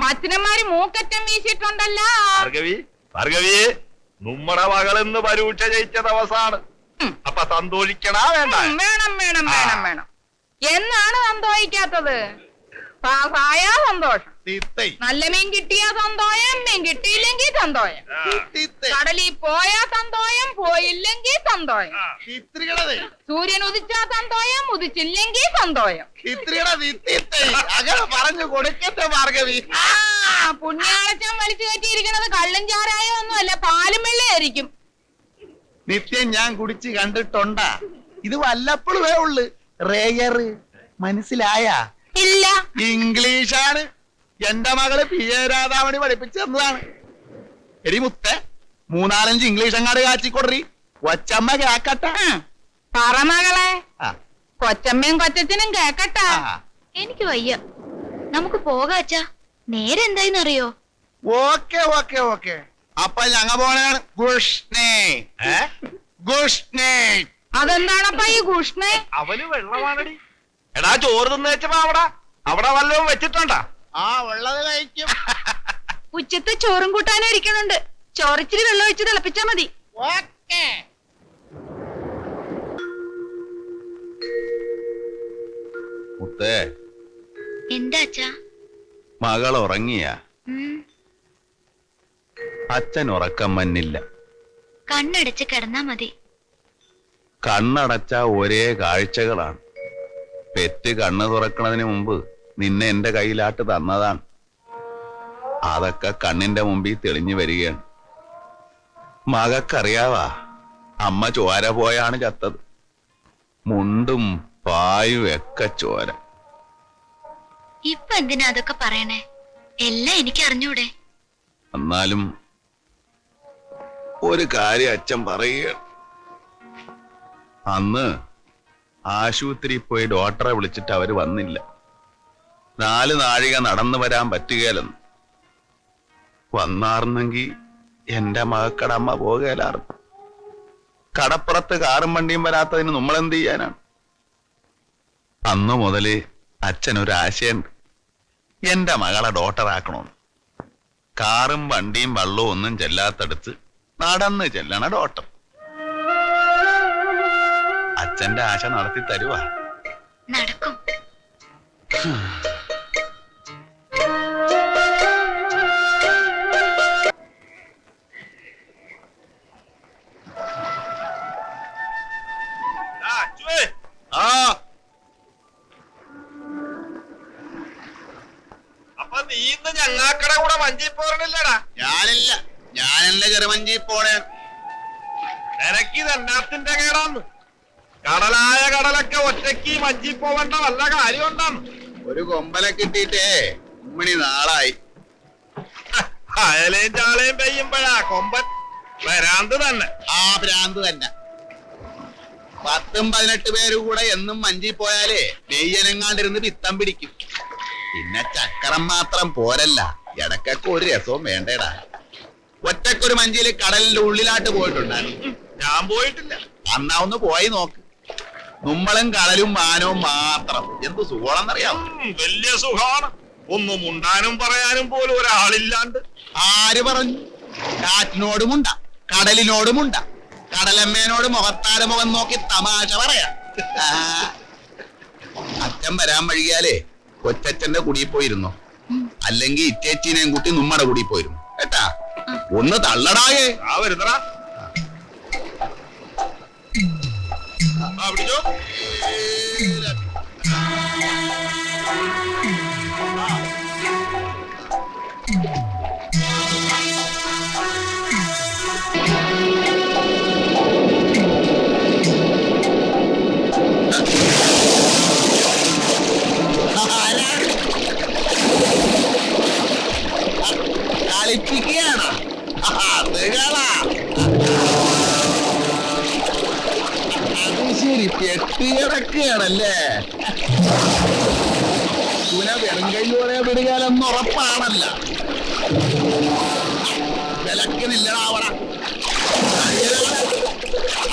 മച്ചനന്മാര് മൂക്കറ്റം വീശിട്ടുണ്ടല്ലോ. ഭാർഗവി, നമ്മുടെ മകളെന്ന് പരീക്ഷ ജയിച്ച ദിവസമാണ്. അപ്പൊ സന്തോഷിക്കണ വേണ്ട? വേണം വേണം വേണം വേണം. എന്നാണ് സന്തോഷിക്കാത്തത്? പാസായാ സന്തോഷം, നല്ല മീൻ കിട്ടിയാ സന്തോഷം, മീൻ കിട്ടിയില്ലെങ്കിൽ സന്തോഷം, കടലിൽ പോയാ സന്തോഷം, പോയില്ലെങ്കിൽ സന്തോഷം, സൂര്യൻ ഉദിച്ചാ സന്തോഷം, ഉദിച്ചില്ലെങ്കിൽ സന്തോഷം. പറഞ്ഞു കൊടുക്കട്ടെ ഭാർഗവി. പുണ്യാളച്ചൻ വലിച്ചു കയറ്റിയിരിക്കുന്നത് കള്ളും ചാരായോ ഒന്നുമല്ല, പാലും വെള്ളയായിരിക്കും. നിത്യം ഞാൻ കുടിച്ച് കണ്ടിട്ടുണ്ടാ? ഇത് വല്ലപ്പോഴേ ഉള്ളു. റേയറ് മനസ്സിലായ? ഇല്ല, ഇംഗ്ലീഷാണ്. എന്റെ മകള് പി എ രാധാമണി പഠിപ്പിച്ചു തന്നതാണ്. എടി മുത്തേ, 3-4 ഇംഗ്ലീഷ് അങ്ങാട് കാച്ചിക്കൊടറി. കൊച്ചമ്മ കേക്കട്ടെ. പറ മകളെ, കൊച്ചമ്മയും കൊച്ചച്ഛനും കേക്കട്ടെ. എനിക്ക് വയ്യ, നമുക്ക് പോകാച്ചാ. നേരെ എന്തായിന്നറിയോ? ഓക്കെ ഓക്കെ ഓക്കെ, അപ്പൊ ഞങ്ങ പോണാണ്. അതെന്താണപ്പ ഈ ഗുഷ്ണേ? അവന് വെള്ളമാണടി. എടാ, ചോറ് തിന്നേച്ചപ്പോ അവിടെ വല്ലതും വെച്ചിട്ടുണ്ടാ? ആ, ഉള്ളത് കഴിക്കും. ഉച്ചത്തെ ചോറും കൂട്ടാനും ഇരിക്കണുണ്ട്. ചോറിച്ചിരി വെള്ളം ഒഴിച്ച് തിളപ്പിച്ചാ മതി. ഓക്കെ. മുത്തേ, എന്താ അച്ഛാ? മകൾ ഉറങ്ങിയ? അച്ഛൻ ഉറക്കം മന്നില്ല. കണ്ണടച്ച് കിടന്നാ മതി. കണ്ണടച്ച ഒരേ കാഴ്ചകളാണ്. പെറ്റ് കണ്ണ് തുറക്കണതിന് മുമ്പ് നിന്നെ എന്റെ കയ്യിലാട്ട് തന്നതാണ്. അതൊക്കെ കണ്ണിന്റെ മുമ്പിൽ തെളിഞ്ഞു വരികയാണ്. മകക്കറിയാവാ, അമ്മ ചോര പോയാണ് ചത്തത്. മുണ്ടും പായും ഒക്കെ ചോര. ഇപ്പൊ എന്തിനാ അതൊക്കെ പറയണേ? എല്ലാം എനിക്ക് അറിഞ്ഞൂടെ? എന്നാലും ഒരു കാര്യം അച്ഛൻ പറയുകയാണ്. അന്ന് ആശുപത്രിയിൽ പോയി ഡോക്ടറെ വിളിച്ചിട്ട് അവര് വന്നില്ല. 4 നാഴിക നടന്നു വരാൻ പറ്റുകയില്ലെന്ന്. വന്നാർന്നെങ്കിൽ എന്റെ മകക്കടമ്മ പോകലാർന്നു. കടപ്പുറത്ത് കാറും വണ്ടിയും വരാത്തതിന് നമ്മളെന്ത് ചെയ്യാനാണ്? അന്നു മുതല് അച്ഛനൊരാശയുണ്ട്. എന്റെ മകളെ ഡോക്ടറാക്കണമെന്ന്. കാറും വണ്ടിയും വള്ളവും ഒന്നും ചെല്ലാത്തടുത്ത് നടന്ന് ചെല്ലണ ഡോക്ടർ. അച്ഛന്റെ ആശ നടത്തി തരുവാ? നടക്കും. അപ്പൊ നീ ഇന്ന് ഞങ്ങാക്കട കൂടെ മഞ്ചി പോരണില്ലടാ? ഞാനില്ല, ഞാൻ എന്റെ ചെറുമഞ്ചി പോണേ. നിനക്കിത് എന്നാത്തിന്റെ കേടാന്ന്? കടലായ കടലൊക്കെ ഒറ്റയ്ക്ക് മഞ്ചി പോവേണ്ട വല്ല കാര്യം ഉണ്ടാന്ന്? ഒരു കൊമ്പലെ കിട്ടിയിട്ടേ ഉമ്മണി നാളായി. അയലയും ചാളയും പെയ്യുമ്പോഴാ കൊമ്പൻ ഭ്രാന്ത് തന്നെ. ആ ഭ്രാന്ത് തന്നെ. 10-18 പേര് കൂടെ എന്നും മഞ്ചി പോയാലേ നെയ്യനങ്ങാണ്ടിരുന്ന് പിത്തം പിടിക്കും. പിന്നെ ചക്കരം മാത്രം പോരല്ല, ഇടക്കൊക്കെ ഒരു രസവും വേണ്ടേടാ. ഒറ്റക്കൊരു മഞ്ചിയില് കടലിന്റെ ഉള്ളിലാട്ട് പോയിട്ടുണ്ടായിരുന്നു. ഞാൻ പോയിട്ടില്ല. അന്നാ ഒന്ന് പോയി നോക്ക്. നമ്മളും കടലും മാനവും മാത്രം. എന്ത് സുഖമാണെന്നറിയാം. വലിയ സുഖമാണ്. ഒന്നും ഉണ്ടാനും പറയാനും പോലും ഒരാളില്ലാണ്ട്. ആര് പറഞ്ഞു? കാറ്റിനോടുമുണ്ട, കടലിനോടുമുണ്ട. കടലമ്മേനോട് മുഖത്താട് മുഖം നോക്കി തമാശ പറയാ. അച്ഛൻ വരാൻ വഴിയാലേ കൊച്ചച്ഛന്റെ കുടിയിൽ പോയിരുന്നു. അല്ലെങ്കിൽ ഇറ്റേച്ചീനെയും കൂട്ടി നമ്മടെ കുടിയിൽ പോയിരുന്നു കേട്ടാ. ഒന്ന് തള്ളടായേ. ആ വരുന്നടാ. പിടിച്ചോ. കളിപ്പിക്കുകയാണ്. അത് ശരി, പെട്ടികിടക്കുകയാണല്ലേ. വെറുങ്കൈയോടെ വിടുകാലെന്ന് ഉറപ്പാണല്ല. വിലക്കിനില്ലടാവട.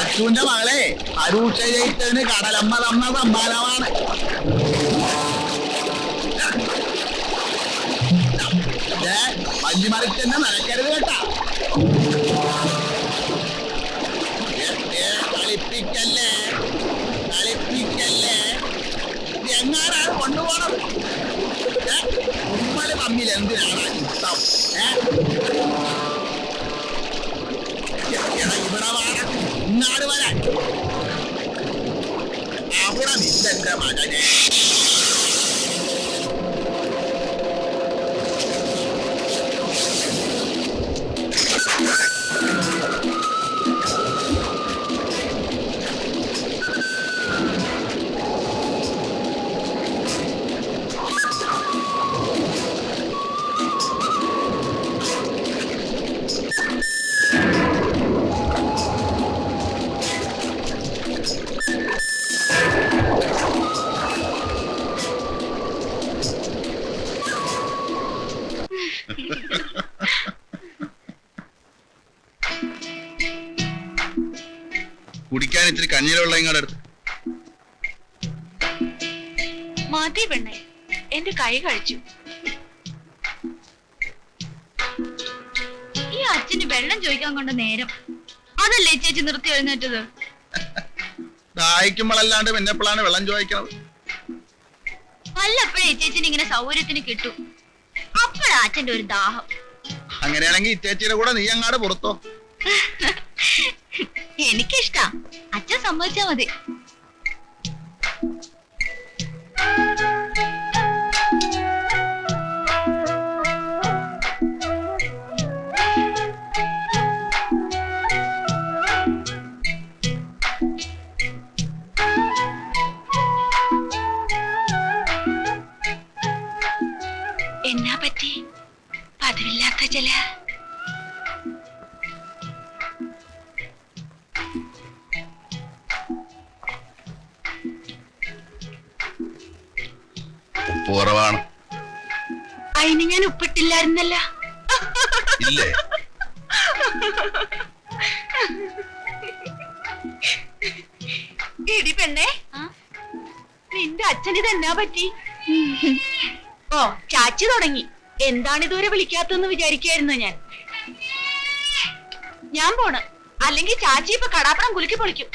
അച്ഛന്റെ മകളെ പരീക്ഷ ജയിച്ചതിന് കടലമ്മ തന്ന സമ്മാനമാണ്. മാറ്റി തന്നെ നടക്കരുത് കേട്ടാ. കളിപ്പിക്കല്ലേ കളിപ്പിക്കല്ലേ. എങ്ങാനാണ് കൊണ്ടുപോകണം? ഉമ്മല് തമ്മിൽ എന്തിനാണ് ഇഷ്ടം? ഇവിടെ വേണം ഇങ്ങാട് വരാൻ. അവിടെ നിന്റെ മകനെ. കുടിക്കാൻ ഇത്തിരി കഞ്ഞിലുള്ള ഇങ്ങോട്ട് എടുത്ത്. മതി പെണ്ണെ, എന്റെ കൈ കഴിച്ചു. ഈ അച്ഛന് വെള്ളം ചോദിക്കാൻ കൊണ്ട് നേരം അതല്ലേ ചേച്ചി നിർത്തി എഴുന്നേറ്റത്? ദാഹിക്കുമ്പോഴല്ലാണ്ട് പിന്നെ എപ്പോഴാണ് വെള്ളം ചോദിക്കണത്? വല്ലപ്പോഴേ ചേച്ചിന് ഇങ്ങനെ സൗകര്യത്തിന് കിട്ടും. അപ്പോഴാ അച്ഛന്റെ ഒരു ദാഹം. അങ്ങനെയാണെങ്കിൽ ഇറ്റേച്ചിയുടെ കൂടെ നീ അങ്ങാട് പുറത്തോ. എനിക്കിഷ്ടാ, അച്ഛൻ സമ്മതിച്ചാ മതി. എന്നാ പറ്റി? പതിവില്ലാത്ത ചില കുറവാണ്. അതിന് ഞാൻ ഉപ്പിട്ടില്ലായിരുന്നല്ല. ഇല്ലേ? ഇടി പെണ്ണേ, നിന്റെ അച്ഛന് ഇതെന്നാ പറ്റി? ഓ, ചാച്ചി തുടങ്ങി. എന്താണ് ഇതുവരെ വിളിക്കാത്തെന്ന് വിചാരിക്കായിരുന്നു ഞാൻ പോണ്. അല്ലെങ്കിൽ ചാച്ചി ഇപ്പൊ കടാപ്പണം കുലുക്കി പൊളിക്കും.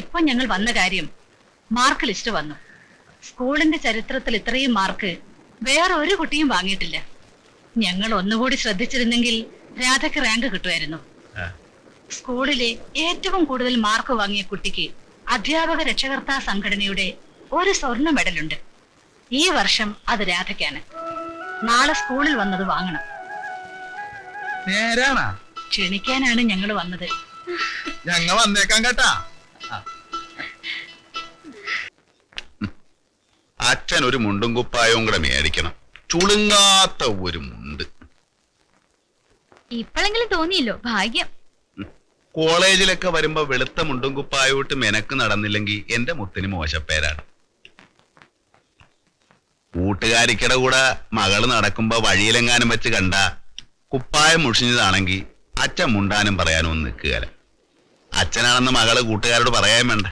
ഇപ്പൊ ഞങ്ങൾ വന്ന കാര്യം, മാർക്ക് ലിസ്റ്റ് വന്നു. സ്കൂളിന്റെ ചരിത്രത്തിൽ ഇത്രയും മാർക്ക് വേറെ ഒരു കുട്ടിയും വാങ്ങിയിട്ടില്ല. ഞങ്ങൾ ഒന്നുകൂടി ശ്രദ്ധിച്ചിരുന്നെങ്കിൽ രാധയ്ക്ക് റാങ്ക് കിട്ടുമായിരുന്നു. സ്കൂളിലെ ഏറ്റവും കൂടുതൽ മാർക്ക് വാങ്ങിയ കുട്ടിക്ക് അധ്യാപക രക്ഷകർത്താ സംഘടനയുടെ ഒരു സ്വർണ്ണ മെഡലുണ്ട്. ഈ വർഷം അത് രാധയ്ക്കാണ്. നാളെ സ്കൂളിൽ വന്നത് വാങ്ങണം. നേരാണാ? ക്ഷണിക്കാനാണ് ഞങ്ങൾ വന്നത്. ഞങ്ങൾ വന്നേക്കാം കേട്ടാ. അച്ഛൻ ഒരു മുണ്ടും കുപ്പായവും കൂടെ മേടിക്കണം. ചുളുങ്ങാത്ത ഒരു മുണ്ട്. ഇപ്പോഴെങ്കിലും തോന്നിയല്ലോ, ഭാഗ്യം. കോളേജിലൊക്കെ വരുമ്പോ വെളുത്ത മുണ്ടും കുപ്പായോട്ട് മെനക്ക് നടന്നില്ലെങ്കിൽ എന്റെ മുത്തിന് മോശപ്പേരാണ്. കൂട്ടുകാരിക്കടെ കൂടെ മകള് നടക്കുമ്പോ വഴിയിലെങ്ങാനും വെച്ച് കണ്ട കുപ്പായം മുഷിഞ്ഞതാണെങ്കിൽ അച്ഛൻ മുണ്ടാനും പറയാനും ഒന്നും നിൽക്കുകയല്ല. അച്ഛനാണെന്ന് മകള് കൂട്ടുകാരോട് പറയാൻ വേണ്ട.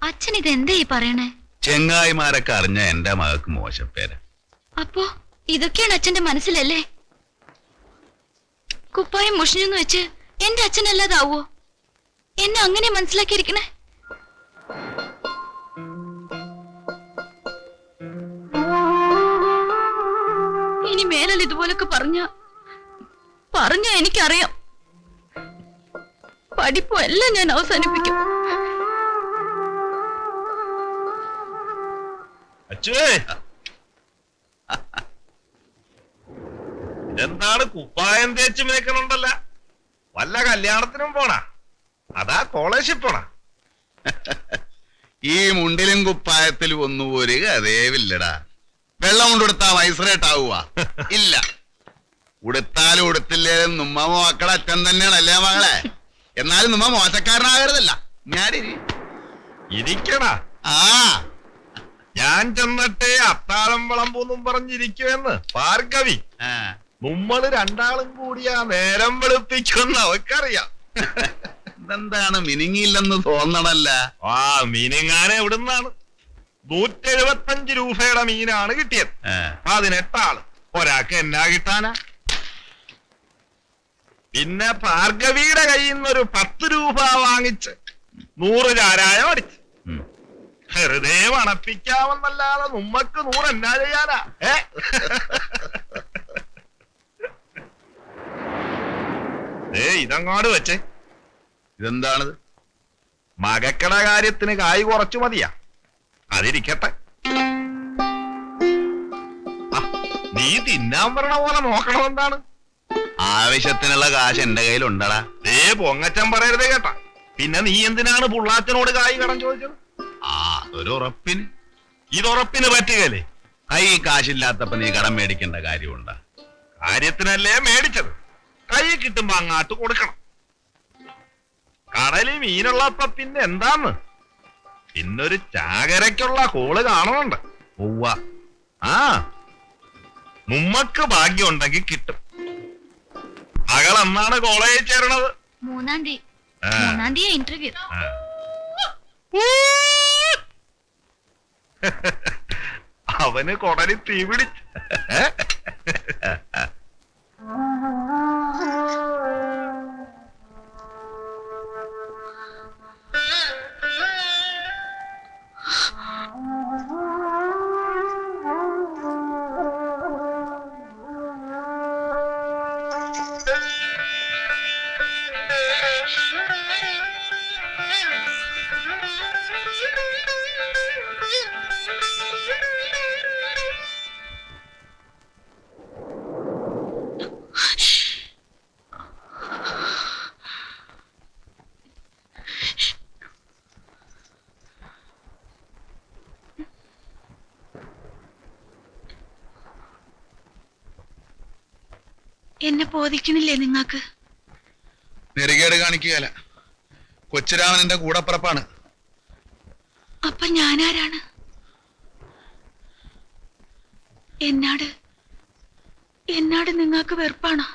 അച്ഛൻ ഇതെന്തേ പറയണേ? ചെങ്ങായിമാരൊക്കെ അറിഞ്ഞ എന്റെ മകൾക്ക് മോശപ്പേര. അപ്പോ ഇതൊക്കെയാണ് അച്ഛന്റെ മനസ്സിലല്ലേ? കുപ്പായം മുഷിഞ്ഞെന്ന് വെച്ച് എന്റെ അച്ഛനല്ലാതാവോ? എന്നെ അങ്ങനെ മനസ്സിലാക്കിയിരിക്കണേ? ഇനി മേലൽ ഇതുപോലൊക്കെ പറഞ്ഞ എനിക്കറിയാം, പഠിപ്പും എല്ലാം ഞാൻ അവസാനിപ്പിക്കും. എന്താണ് കുപ്പായം തേച്ച് മേക്കണുണ്ടല്ല? വല്ല കല്യാണത്തിനും പോണ? അതാ കോളേജിൽ പോണ? ഈ മുണ്ടിലും കുപ്പായത്തിലും ഒന്നും ഒരു കഥേവില്ലടാ. വെള്ളം കൊണ്ടുകൊടുത്താ വയസ്സറേട്ടാവുക? ഇല്ല. ഉടുത്താലും ഉടുത്തില്ലേലും നമ്മ മക്കളെ അച്ഛൻ തന്നെയാണല്ലേ മകളെ? എന്നാലും നമ്മ മോശക്കാരനാകരുതല്ല. ഞാനിരി ഇരിക്കണ. ആ, ഞാൻ ചെന്നിട്ട് അത്താഴം വിളമ്പൊന്നും പറഞ്ഞിരിക്കുമെന്ന് ഭാർഗവി. നമ്മള് രണ്ടാളും കൂടിയാ നേരം വെളുപ്പിക്കുമെന്ന് അവക്കറിയാം. ഇതെന്താണ് മിനിങ്ങിയില്ലെന്ന് തോന്നണല്ല? ആ മീനെങ്ങാനും എവിടുന്നാണ്? 175 രൂപയുടെ മീനാണ് കിട്ടിയത്. 18 ആള് ഒരാൾക്ക് എന്നാ കിട്ടാനാ? പിന്നെ ഭാർഗവിയുടെ കയ്യിൽ നിന്നൊരു 10 രൂപ വാങ്ങിച്ച് 100 ചാരായം അടിച്ച് വെറുതെ മണപ്പിക്കാമെന്നല്ലാതെ നമ്മക്ക് 100 എന്നാ ചെയ്യാനാ? ഇതങ്ങോട്ട് വെച്ചേ. ഇതെന്താണിത്? മകക്കട കാര്യത്തിന് കായ് കുറച്ചു മതിയാ. അതിരിക്കട്ടെ. നീ തിന്നാൻ പറഞ്ഞ പോലെ നോക്കണമെന്താണ്? ആവശ്യത്തിനുള്ള കാശ് എന്റെ കയ്യിലുണ്ടടാ. പൊങ്ങച്ചൻ പറയരുതേ കേട്ടാ. പിന്നെ നീ എന്തിനാണ് പുള്ളാച്ചനോട് കായ് കടം ചോദിച്ചത്? അതൊരു ഉറപ്പിന്. ഇതുറപ്പിന് പറ്റുകയല്ലേ? കൈ കാശില്ലാത്തപ്പോ നീ കടം മേടിക്കേണ്ട കാര്യമുണ്ടാ? കാര്യത്തിനല്ലേ മേടിച്ചത്. കൈ കിട്ടുമ്പോ അങ്ങാട്ട് കൊടുക്കണം. കടലിൽ മീനുള്ളപ്പോ പിന്നെ എന്താന്ന്? പിന്നൊരു ചാകരയ്ക്കുള്ള കോള് കാണുന്നുണ്ട്. ഉവ്വ. നമ്മക്ക് ഭാഗ്യം ഉണ്ടെങ്കിൽ കിട്ടും. മകൾ എന്നാണ് കോളേജിൽ ചേരണത്? 3-ാം തീയതി ഇന്റർവ്യൂ. അവന് കൊടലി തീ പിടിച്ച്. എന്നെ ബോധിക്കണില്ലേ നിങ്ങക്ക്? നെറികേട് കാണിക്കുകയല്ല. കൊച്ചുരാമൻ എന്റെ കൂടപ്പിറപ്പാണ്. അപ്പൊ ഞാനാരാണ്? എന്നാട് നിങ്ങക്ക് വെറുപ്പാണോ?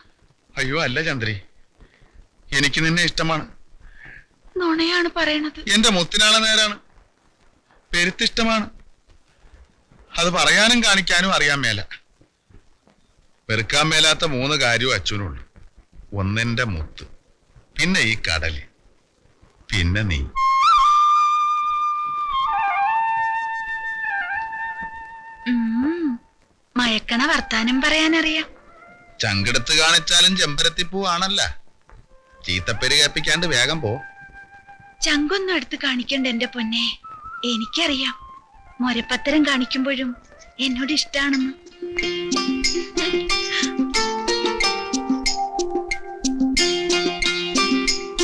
അയ്യോ അല്ല ചന്ദ്രി, എനിക്ക് നിന്നെ ഇഷ്ടമാണ്. നുണയാണ് പറയണത്. എന്റെ മുത്തിനാളെ നേരാണ്. പെരുത്തിഷ്ടമാണ്. അത് പറയാനും കാണിക്കാനും അറിയാൻ മേല. വെറുക്കാൻ മേലാത്ത 3 കാര്യവും അച്ഛനുള്ളൂ. ഒന്നെന്റെ മുത്ത്, പിന്നെ ഈ കടല്, പിന്നെ നീ. മയക്കണ വർത്താനം പറയാനറിയാം. ചങ്കെടുത്ത് കാണിച്ചാലും ചെമ്പരത്തിപ്പൂവാണല്ല. ചീത്തപ്പേര് കേൾപ്പിക്കാണ്ട് വേഗം പോ. ചങ്കൊന്നും എടുത്ത് കാണിക്കണ്ട എന്റെ പൊന്നെ. എനിക്കറിയാം മൊരപ്പത്തരം കാണിക്കുമ്പോഴും എന്നോട് ഇഷ്ടാണെന്ന്.